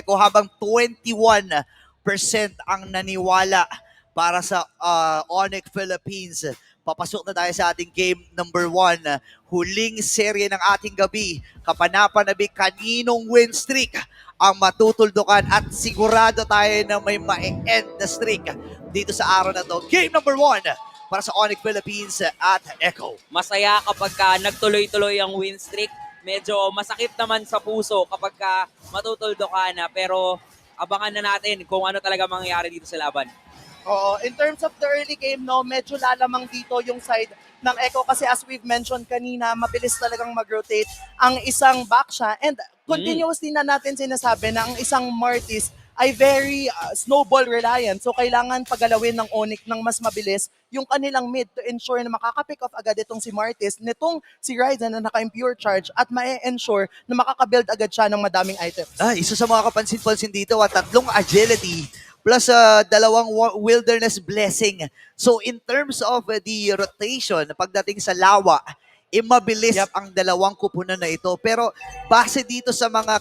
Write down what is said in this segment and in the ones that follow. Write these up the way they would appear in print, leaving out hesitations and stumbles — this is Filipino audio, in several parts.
Echo habang 21% ang naniwala para sa Onyx Philippines. Papasok na tayo sa ating game number 1. Huling serye ng ating gabi. Kapanapanabik kaninong win streak ang matutuldukan at sigurado tayo na may ma-end na streak dito sa araw na to. Game number 1 para sa Onyx Philippines at Echo. Masaya kapag nagtuloy-tuloy ang win streak. Medyo masakit naman sa puso kapag matutuldo ka na. Pero abangan na natin kung ano talaga mangyayari dito sa laban. Oo, in terms of the early game, no, medyo lalamang dito yung side ng Echo kasi as we've mentioned kanina, mabilis talagang mag-rotate ang isang Baksha and continuously na natin sinasabi na ang isang Martis ay very snowball reliant. So kailangan pagalawin ng Onyx ng mas mabilis yung kanilang mid to ensure na makaka-pick off agad itong si Martis, nitong si Ryzen na naka-impure charge at ma-ensure na makaka-build agad siya ng madaming items. Isa sa mga kapansin-pansin dito at 3 agility plus 2 wilderness blessing. So in terms of the rotation, pagdating sa lawa, mabilis ang 2 kupunan na ito. Pero base dito sa mga,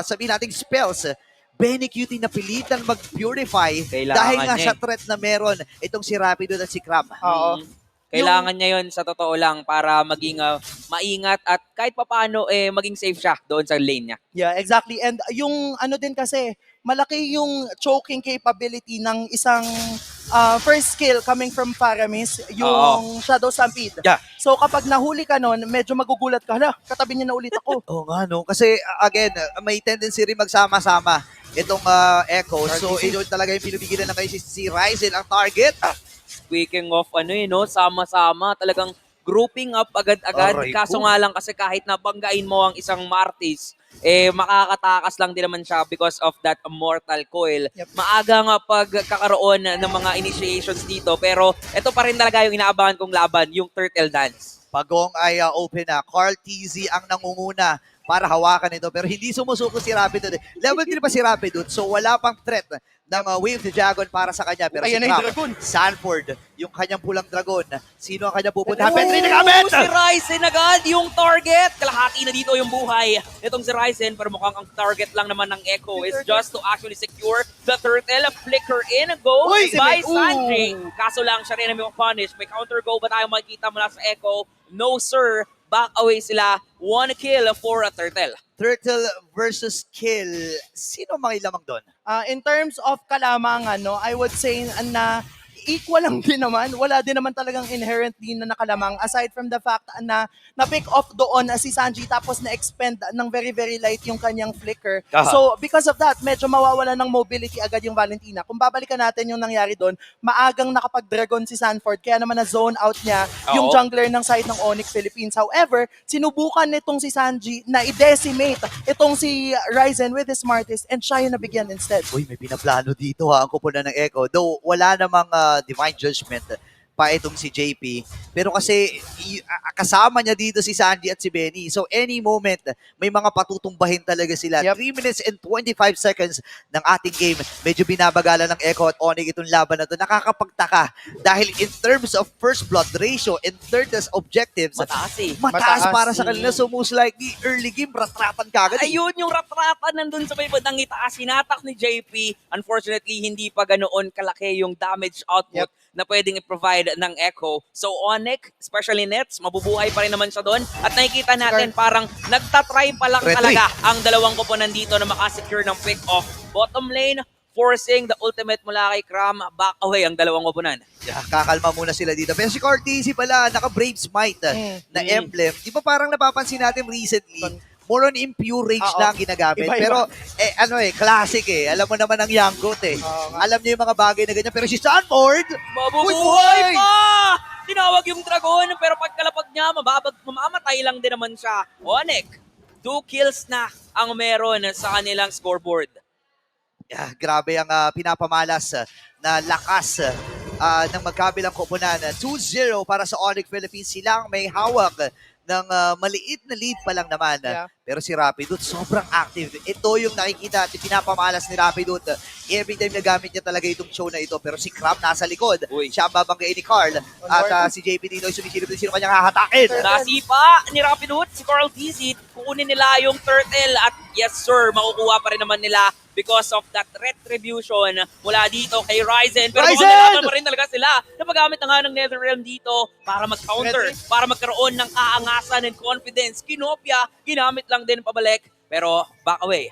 sabihin nating spells, Benny Cutie napilitan mag-purify dahil nga sa threat na meron itong si Rapido at si Crab. Oo. Kailangan niya yun sa totoo lang para maging maingat at kahit papaano maging safe siya doon sa lane niya. Yeah, exactly. And yung ano din kasi, malaki yung choking capability ng isang first skill coming from Paramis, yung Shadow Stampede. Yeah. So kapag nahuli ka nun, medyo magugulat ka, hala, katabi niya na ulit ako. Oo nga, no? Kasi, again, may tendency rin magsama-sama itong Echo. So, ito talaga yung pinipigilan na kayo si Ryzen ang target. Speaking of sama-sama, talagang grouping up agad-agad. Aray Kaso ko. nga lang kasi kahit nabanggain mo ang isang Martis, makakatakas lang din naman siya because of that Mortal Coil. Yep. Maaga nga pagkakaroon ng mga initiations dito, pero ito pa rin talaga yung inaabangan kong laban, yung Turtle Dance. Pagong ay open na. Carl TZ ang nangunguna para hawakan ito. Pero hindi sumusuko si Rapidot. Level 3 pa si Rapidot. So wala pang threat ng Wave the Dragon para sa kanya. Pero Ayan si na yung Crab, dragon. Sanford, yung kanyang pulang dragon. Sino ang kanyang pupuntahan? Petri na gamit! Si Ryzen agad yung target. Kalahati na dito yung buhay. Itong si Ryzen, pero mukhang ang target lang naman ng Echo is just to actually secure the turtle. Flicker in, goes Uy, by Ooh. Sanji. Kaso lang siya rin ang may punish. May counter go ba tayo makikita mula sa Echo? No sir. Back away sila. 1 kill for a turtle. Turtle versus Kill. Sino makilamang doon? In terms of kalamangan, no, I would say na equal lang din naman. Wala din naman talagang inherently na nakalamang aside from the fact na na-pick off doon si Sanji tapos na-expend ng very very light yung kanyang flicker. Aha. So because of that, medyo mawawala ng mobility agad yung Valentina. Kung babalikan natin yung nangyari doon, maagang nakapag-dragon si Sanford kaya naman na-zone out niya yung jungler ng side ng Onyx Philippines. However, sinubukan nitong si Sanji na i-decimate itong si Ryzen with his Smartest and siya yung nabigyan instead. Uy, may pinaplano dito ang kupunan ng Echo. Though wala namang divine judgment pa itong si JP. Pero kasi kasama niya dito si Sanji at si Benny. So any moment, may mga patutumbahin talaga sila. Yep. 3 minutes and 25 seconds ng ating game. Medyo binabagalan ng Echo at Onyx itong laban na to. Nakakapagtaka. Dahil in terms of first blood ratio and Turtles objectives, Mataas eh. mataas Mataas. para sa kanila. So most likely, early game, ratrapan ka agad. Ayun yung ratratan nandun sa may bandang itaas. Hinatak ni JP. Unfortunately, hindi pa ganoon kalaki yung damage output na pwedeng i-provide ng Echo. So Onyx, especially Nets, mabubuhay pa rin naman siya doon. At nakikita natin parang nagtatry pa lang talaga ang dalawang koponan dito na makasecure ng pick-off. Bottom lane, forcing the ultimate mula kay Cram. Back away ang dalawang koponan. Kakalma muna sila dito. Pero si Cortese pala, naka-Brave Smite na emblem. Di ba parang napapansin natin recently, more on impure rage na ang ginagamit. Iba-iba. Pero, classic eh. Alam mo naman ang Yanggot eh. Alam niyo yung mga bagay na ganyan. Pero si Sanford, Mabubuhay pa! Tinawag yung dragon, pero pagkalapag niya, mamamatay lang din naman siya. Onyx, 2 kills na ang meron sa kanilang scoreboard. Grabe ang pinapamalas na lakas ng magkabilang koponan. 2-0 para sa Onyx Philippines. Silang may hawak ng maliit na lead pa lang naman. Pero si Rapidot sobrang active. Ito yung nakikita at pinapamalas ni Rapidot. Every time na gamit niya talaga itong show na ito. Pero si Crab nasa likod. Siya ang babanggain ni Carl. At si JP dito ay sumisilip din sino kanyang hahatakin. Nasipa ni Rapidot, si Carl TZ, kukunin nila yung turtle at yes sir, makukuha pa rin naman nila because of that retribution mula dito kay Ryzen. Pero Ryzen! mukhang nalaban pa rin talaga sila. Napagamit na nga ng NetherRealm dito para mag-counter, para magkaroon ng kaangasan and confidence. Kinopia, ginamit lang din pabalik. Pero back away.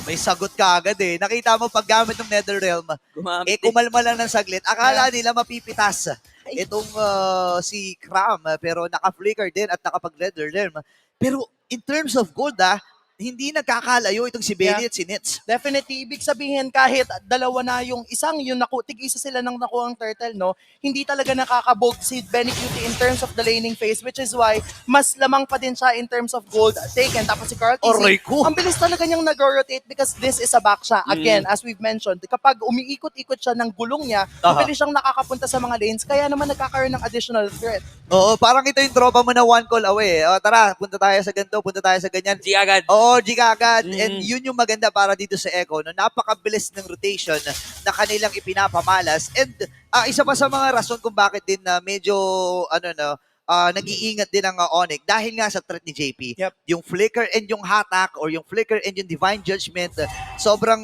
May sagot ka agad eh. Nakita mo paggamit ng NetherRealm, Gumamit din. kumalma lang ng saglit. Akala nila mapipitas itong si Cram, pero naka-flicker din at nakapag-NetherRealm. Pero in terms of gold, hindi nagkakalayo itong si Benny at si Nets. Definitely, ibig sabihin kahit dalawa na yung isang, yung tig-isa sila ng nakuhang turtle, no? Hindi talaga nakakabog si Benny Cutie in terms of the laning phase, which is why mas lamang pa din siya in terms of gold taken. Tapos si Carl Aray ko! ang bilis talaga niyang nag-rotate because this is a back siya. Again, as we've mentioned, kapag umiikot-ikot siya ng gulong niya, mabilis siyang nakakapunta sa mga lanes, kaya naman nagkakaroon ng additional threat. Oo, parang ito yung tropa mo na one call away. O, tara, punta tayo sa ganito, punta tayo sa ganyan. G agad. Oo, G agad. And yun yung maganda para dito sa Echo, no? Napakabilis ng rotation na kanilang ipinapamalas. And isa pa sa mga rason kung bakit din na medyo, nag-iingat din ang Onyx dahil nga sa threat ni JP. Yep. Yung flicker and yung hatak or yung flicker and yung divine judgment, sobrang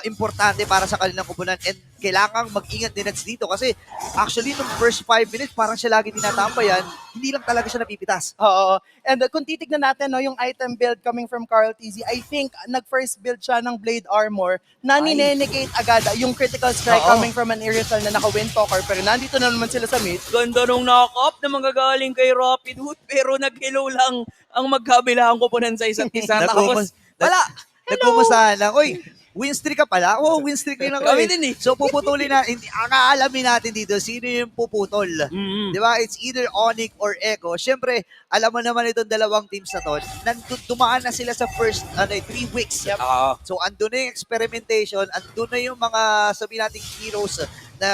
importante para sa kanilang kupunan. And kailangang mag-ingat din Nets dito kasi actually nung first 5 minutes parang siya lagi tinatambayan, hindi lang talaga siya napipitas. Oo. And kung titignan natin, no, yung item build coming from Carl TZ, I think nag-first build siya ng Blade Armor na ninenegate agad yung critical strike Oo. coming from an Irisal na naka-Windtalker. Pero nandito na naman sila sa mid. Ganda nung knock-up na manggagaling kay Rapid Hood pero nag-hello lang ang magkabilang koponan sa isa't isa. Tapos, wala. Nagkumustahan lang. Uy, win streak ka pala? Oo, win streak din ako. Kami din eh. So puputulin na, ang aalamin natin dito, sino yung puputol. Di ba? It's either Onyx or Echo. Siyempre, alam mo naman itong dalawang teams na to, dumaan na sila sa first 3 weeks. Oo. So andun na yung experimentation, andun na yung mga sabi nating heroes na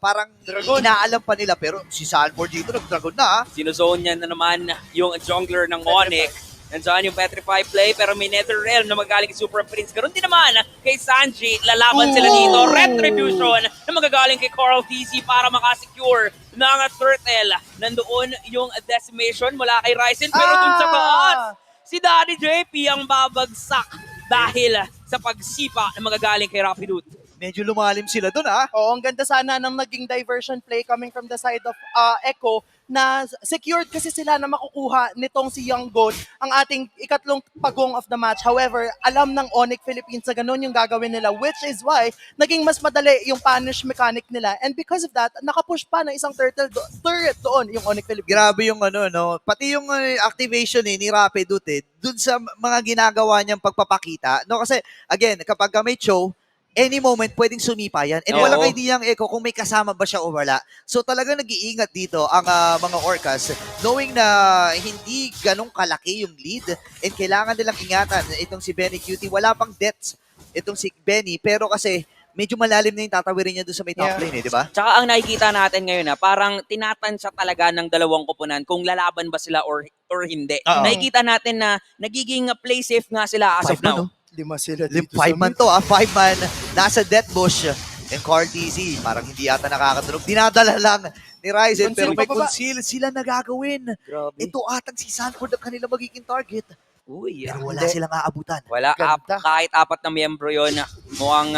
parang inaalam pa nila. Pero si Sanford dito, nag-dragon na. Sinuzone niya na naman yung jungler ng Onyx. Nandiyan yung Petrify play pero may NetherRealm na magaling kay Super Prince. Ganon din naman kay Sanji. Lalaban sila dito. Retribution na magagaling kay Carl TZ para makasecure ng turtle. Nandoon yung decimation mula kay Ryzen pero dun sa taas, si Daddy JP ang babagsak dahil sa pagsipa na magagaling kay Rapid Hood. Medyo lumalim sila dun Oo, ang ganda sana ng naging diversion play coming from the side of Echo na secured kasi sila na makukuha nitong si Young Goat ang ating ikatlong pagong of the match. However, alam ng Onyx Philippines na ganun yung gagawin nila, which is why naging mas madali yung punish mechanic nila. And because of that, nakapush pa ng isang turret doon yung Onyx Philippines. Grabe yung pati yung activation ni Rapid Hood dun sa mga ginagawa niyang pagpapakita. No, kasi again, kapag may show, any moment pwedeng sumipa yan. And Oo. walang idea ang Echo kung may kasama ba siya o wala. So talagang nag-iingat dito ang mga Orcas knowing na hindi ganong kalaki yung lead and kailangan nilang ingatan itong si Benny Cutie. Wala pang deaths itong si Benny pero kasi medyo malalim na yung tatawirin niya doon sa may top lane di ba? Tsaka ang nakikita natin ngayon parang tinatansya talaga ng dalawang koponan kung lalaban ba sila or hindi. Oo. Nakikita natin na nagiging play safe nga sila as of now. 5 sila 5 man to 5 man nasa death bush and Carl TZ parang hindi yata nakakatulog. Dinadala lang ni Ryzen pero may conceal sila nagagawin. Grabe. Ito atang si Sanford ang kanila magiging target. Uy, Pero wala silang aabutan. wala. Ganda. Kahit 4 na miyembro yun, mukhang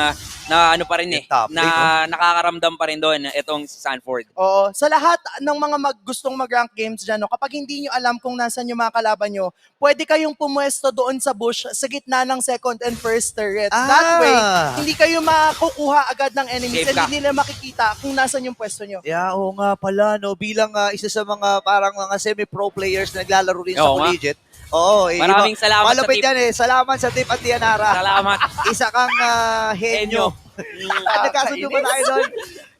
na ano pa rin Yung top na lane, nakakaramdam pa rin doon itong si Sanford. Oo, sa lahat ng mga gustong mag-rank games dyan, no, kapag hindi nyo alam kung nasan yung mga kalaban nyo, pwede kayong pumwesto doon sa bush sa gitna ng second and first turret. That way, hindi kayo makukuha agad ng enemies Safe and ka. hindi nila makikita kung nasan yung pwesto nyo. Yeah, oo nga pala, no. Bilang isa sa mga parang mga semi-pro players na naglalaro rin sa Oo nga. collegiate. Oo, Maraming salamat sa malapit tip. yan Salamat sa tip at Tianara. Salamat. Isa kang henyo. Nagkasundo ba tayo doon?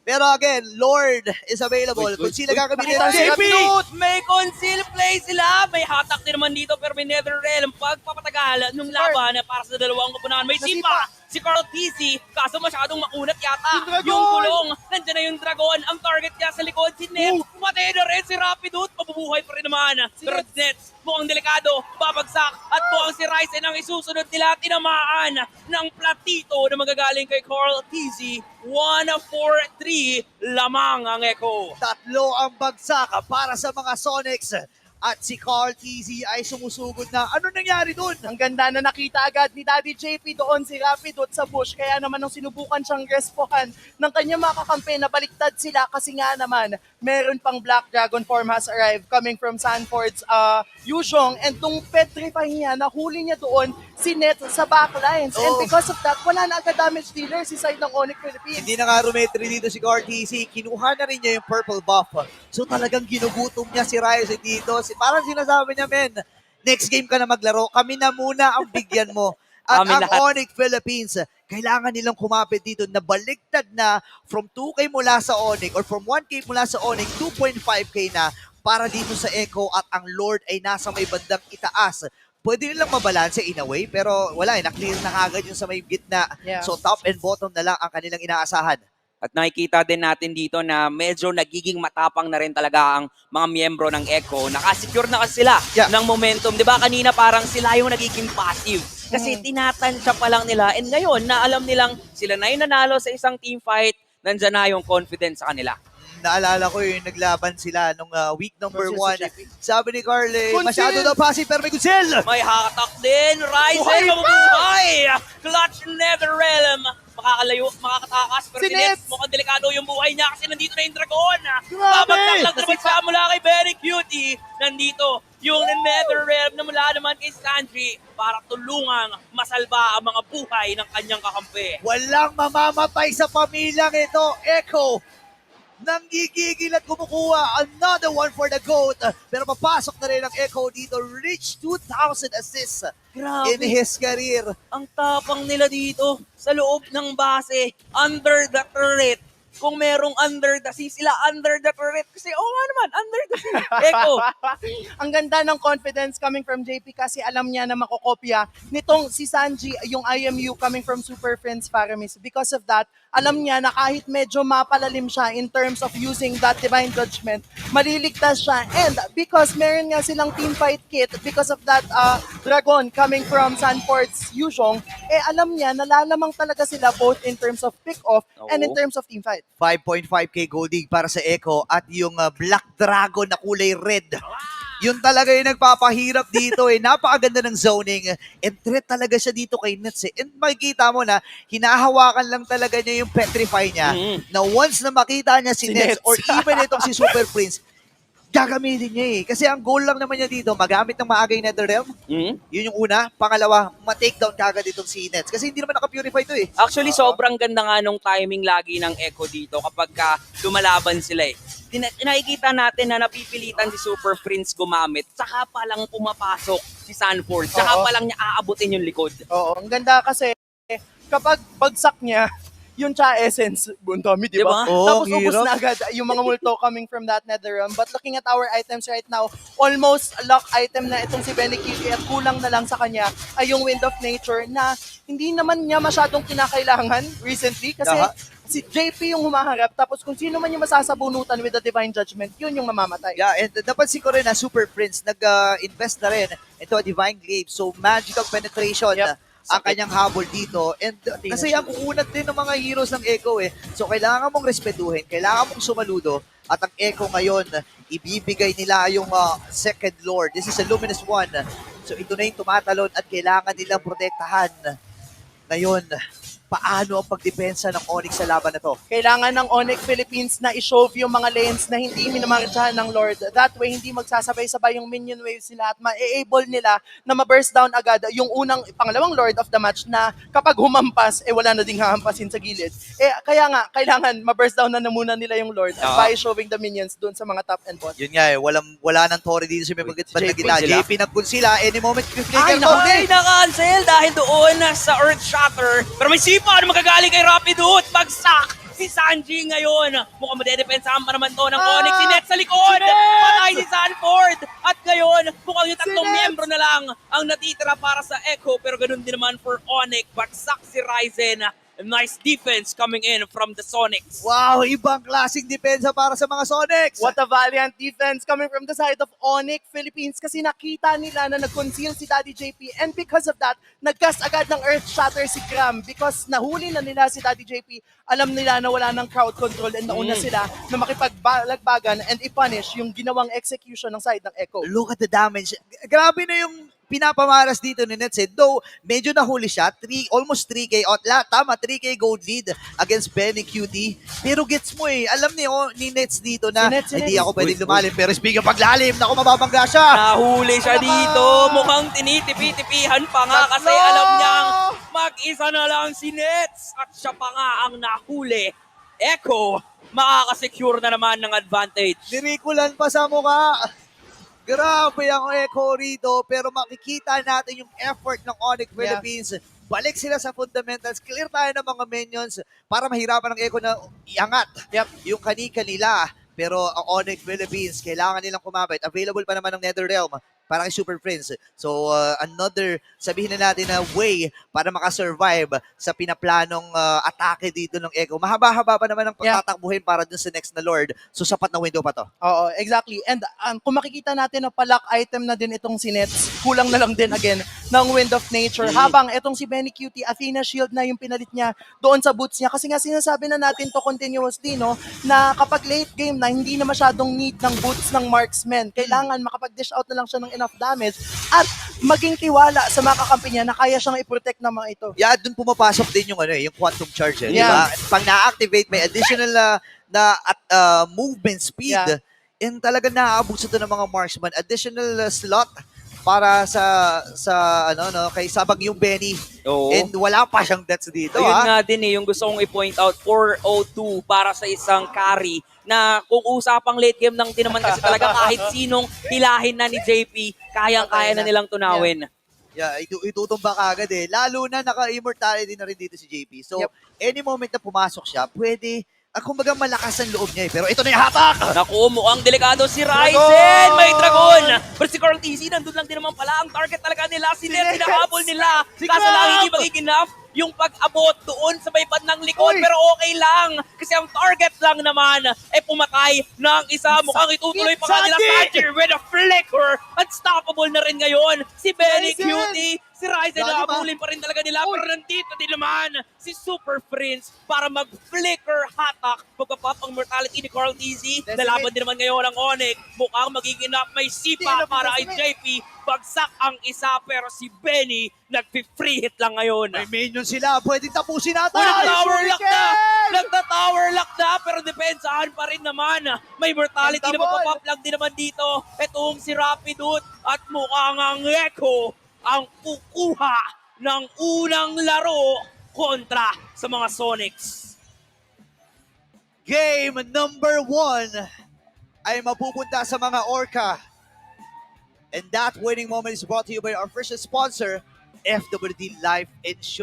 Pero again, Lord is available. Kung sino gagamitin Pakita si JP! Rapid! May conceal play sila. May hatak din naman dito pero may NetherRealm. Pagpapatagal ng laban para sa dalawang koponan. May sipa si Carl TZ. Kaso masyadong makunat yata. Yung kulong. Nandiyan na yung dragon. Ang target niya sa likod si Nets. Matay na rin si Rapid Hood. Mabubuhay pa rin naman. Pero Nets mukhang delikado. Babagsak. At mukhang si Ryzen ang isusunod nila. Tinamaan ng platito na magagaling kay Carl TZ. 1-4-3 lamang ang Echo. Tatlo ang bagsak para sa mga Sonics. at si Carl TZ ay sumusugod na. Ano nangyari dun? Ang ganda na nakita agad ni Daddy JP doon si Rapidot sa bush. Kaya naman nung sinubukan siyang respohan ng kanyang mga kakampi na baliktad sila kasi nga naman meron pang Black Dragon form has arrived coming from Sanford's Yuzhong. And nung petrify niya, nahuli niya doon si Net sa backlines. And Oh. because of that, wala na agad damage dealer si side ng Onyx Philippines. Hindi na nga rumetri dito si Carl TZ. Kinuha na rin niya yung purple buff. So talagang ginugutom niya si Ryzen dito. Parang sinasabi niya, men, next game ka na maglaro. Kami na muna ang bigyan mo. At Kami ang lahat. Onyx Philippines, kailangan nilang kumapit dito na baliktad na from 2K mula sa Onyx or from 1K mula sa Onyx, 2.5K na para dito sa Echo at ang Lord ay nasa may bandang itaas. Pwede nilang mabalanse in a way, pero wala eh, na-clear na kagad yung sa may gitna. Yeah. So top and bottom na lang ang kanilang inaasahan. At nakikita din natin dito na medyo nagiging matapang na rin talaga ang mga miyembro ng Echo. Nakasecure na kasi sila Yeah. ng momentum. Di ba kanina parang sila yung nagiging passive. Kasi tinatansya pa lang nila. And ngayon, na alam nilang sila na yung nanalo sa isang team fight, nandyan na yung confidence sa kanila. Naalala ko yung naglaban sila nung week number Versus 1. JP. Sabi ni Carly, Kunsil! masyado daw passive pero may Gunsel! May hatak din. Buhay Ryzen, pa! mabubuhay! Clutch Netherrealm. Makakalayo, makakatakas. Pero Si si Nets, Nets! mukhang delikado yung buhay niya kasi nandito na yung Dragon. Grabe! Babagsak lang naman siya mula kay Very Cutie. Nandito yung Netherrealm na mula naman kay Sanji para tulungang masalba ang mga buhay ng kanyang kakampi. Walang mamamatay sa pamilyang ito. Echo, nanggigigil at kumukuha. Another one for the GOAT. Pero papasok na rin ang Echo dito. Reach 2,000 assists in Grabe, his career. ang tapang nila dito sa loob ng base, under the turret. Kung merong under the sea, sila under the turret. Kasi nga naman, under the sea. Echo, Ang ganda ng confidence coming from JP kasi alam niya na makokopya nitong si Sanji, yung IMU coming from Super Friends Faramis. Because of that, alam niya na kahit medyo mapalalim siya in terms of using that Divine Judgment, maliligtas siya. And because meron nga silang team fight kit, because of that Dragon coming from Sanford's Yuzhong, alam niya na lalamang talaga sila both in terms of pick-off and in Oo. terms of team fight. 5.5k gold league para sa Echo at yung Black Dragon na kulay red. Yun talaga yung nagpapahirap dito eh. Napakaganda ng zoning. And threat talaga siya dito kay Nets eh. And makikita mo na hinahawakan lang talaga niya yung petrify niya na once na makita niya si Si Nets Nets. or even itong si Super Prince, gagamitin niya eh. Kasi ang goal lang naman niya dito, magamit ng maaga yung Netherrealm. Yun yung una. Pangalawa, ma-takedown kagad itong si Nets. Kasi hindi naman naka-purify to eh. actually sobrang ganda nga nung timing lagi ng Echo dito kapag lumalaban sila eh. Nakikita natin na napipilitan si Super Prince gumamit, saka pa lang pumapasok si Sanford, saka Oo. pa lang niya aabutin yung likod. Oo, ang ganda kasi kapag bagsak niya, yun siya essence, ang dami, di ba? Diba? Oo, Tapos ang ubos hirap. na agad yung mga multo coming from that Netherrealm. But looking at our items right now, almost lock item na itong si Benny Kitty at kulang na lang sa kanya ay yung Wind of Nature na hindi naman niya masyadong kinakailangan recently kasi Aha. si JP yung humaharap tapos kung sino man yung masasabunutan with the Divine Judgment, yun yung mamamatay. Yeah, and napansin ko rin na Super Prince nag-invest na rin into a Divine Glaive. So, magical penetration Yep. ang kanyang habol dito. And kasi ang uunat din ng mga heroes ng Echo eh. So, kailangan mong respetuhin, kailangan mong sumaludo. At ang Echo ngayon, ibibigay nila yung second Lord. This is a Luminous One. So, ito na yung tumatalon at kailangan nilang protektahan. Ngayon, paano ang pagdepensa ng Onyx sa laban na to? Kailangan ng Onyx Philippines na i-shove yung mga lanes na hindi minamarchahan ng Lord. That way, hindi magsasabay-sabay yung minion waves nila at ma-able nila na ma-burst down agad yung pangalawang Lord of the match na kapag humampas, wala na ding hahampasin sa gilid. Kaya nga, kailangan ma-burst down na muna nila yung Lord by shoving the minions dun sa mga top and bot. Yun nga eh, wala nang Tori dito sa may JP gitna. sila. JP nagkunsila, any moment, Ay, click naku, Ay, na-cancel dahil doon sa Earth Shatter. Pero may sipa na magagaling kay Rapid Hood. Bagsak si Sanji ngayon. Mukhang madedepensahan pa naman to ng Onyx. Si Nets sa likod. Si Nets! Patay si Sanford. At ngayon, mukhang yung tatlong Nets! miyembro na lang ang natitira para sa Echo. Pero ganun din naman for Onyx. Bagsak si Ryzen. Nice defense coming in from the Sonics. Wow, ibang klaseng depensa para sa mga Sonics. What a valiant defense coming from the side of Onyx Philippines kasi nakita nila na nag-conceal si Daddy JP and because of that, nag-cast agad ng Earth Shatter si Gram because nahuli na nila si Daddy JP. Alam nila na wala ng crowd control and nauna sila na makipagbalagbagan and i-punish yung ginawang execution ng side ng Echo. Look at the damage. Grabe na yung pinapamaras dito ni Nets. Though, medyo nahuli siya. Almost 3K. Tama, 3K gold lead against Benny QT. Pero gets mo alam ni Nets dito na Si Nets. hindi ako pwedeng lumalim. Pero speaking of paglalim, naku, mababangga siya. Nahuli siya dito. Mukhang tinitipi-tipihan pa nga kasi Tatlo! alam niyang mag-isa na lang si Nets. At siya pa nga ang nahuli. Echo, makakasecure na naman ng advantage. Nirikulan pa sa mukha. Grabe ang Echo rito, pero makikita natin yung effort ng Onyx Philippines. Balik sila sa fundamentals. Clear tayo ng mga minions para mahirapan ng Echo na iangat yung kani-kanila. Pero ang Onyx Philippines, kailangan nilang kumabit. Available pa naman ng NetherRealm para kay Super Friends. So, another, sabihin na natin na way para makasurvive sa pinaplanong atake dito ng Echo. Mahaba-haba pa naman ang pagtatakbuhin para dun sa next na Lord. So, sapat na window pa to. Oo, exactly. And kung makikita natin na palak item na din itong si Nets, kulang na lang din again ng Wind of Nature. Habang itong si Benny QT, Athena Shield na yung pinalit niya doon sa boots niya. Kasi nga sinasabi na natin to continuously, no, na kapag late game na, hindi na masyadong need ng boots ng marksman. Kailangan makapag-dish out na lang siya ng enough damage at maging tiwala sa mga kakampi niya na kaya siyang i-protect ng mga ito. Yeah, dun pumapasok din yung yung quantum charge, di Yeah. ba? Pag na-activate may additional movement speed, and talaga naaabuso to ng mga marksman. Additional slot para sa kay Sabag yung Benny. Oo. And wala pa siyang deaths dito, Ayun ha? nga din yung gusto kong i-point out, 402 para sa isang carry na kung usapang late game ng tinaman kasi talaga kahit sinong hilahin na ni JP, kayang-kaya na nilang tunawin. Yeah, itutumba ka agad Lalo na naka-immortality na rin dito si JP. So, any moment na pumasok siya, pwede, kumbaga malakas ang loob niya Pero ito na yung hatak! Naku, mukhang delikado si Ryzen! May Dragon! Pero si Carl TZ, nandun lang din naman pala ang target talaga nila. Si Net, hinahabol nila. Kaso lang hindi magiging enough yung pag-abot doon sa may bandang likod. Pero okay lang. Kasi ang target lang naman ay pumatay ng isa. Mukhang itutuloy pa nga nila Thatcher with a flicker. Unstoppable na rin ngayon si Benny Cutie. Si Ryzen na abulin pa rin talaga nila. Pero nandito din naman si Super Prince para mag-flicker hatak. Magpapap ang mortality ni Carl TZ. Nalaban din naman ngayon ang Onyx. Mukhang magiging enough. May sipa para ay JP. Bagsak ang isa pero si Benny nag-free hit lang ngayon. May minion sila, pwedeng tapusin natin! Nag-tower lock na! Nagta-tower lock na pero depensahan pa rin naman. May mortality na magpapap lang din naman dito. Itong si Rapidut at mukhang ang Echo ang kukuha ng unang laro kontra sa mga Sonics. Game number 1 ay mapupunta sa mga Orca. And that winning moment is brought to you by our first sponsor, FWD Life Insurance.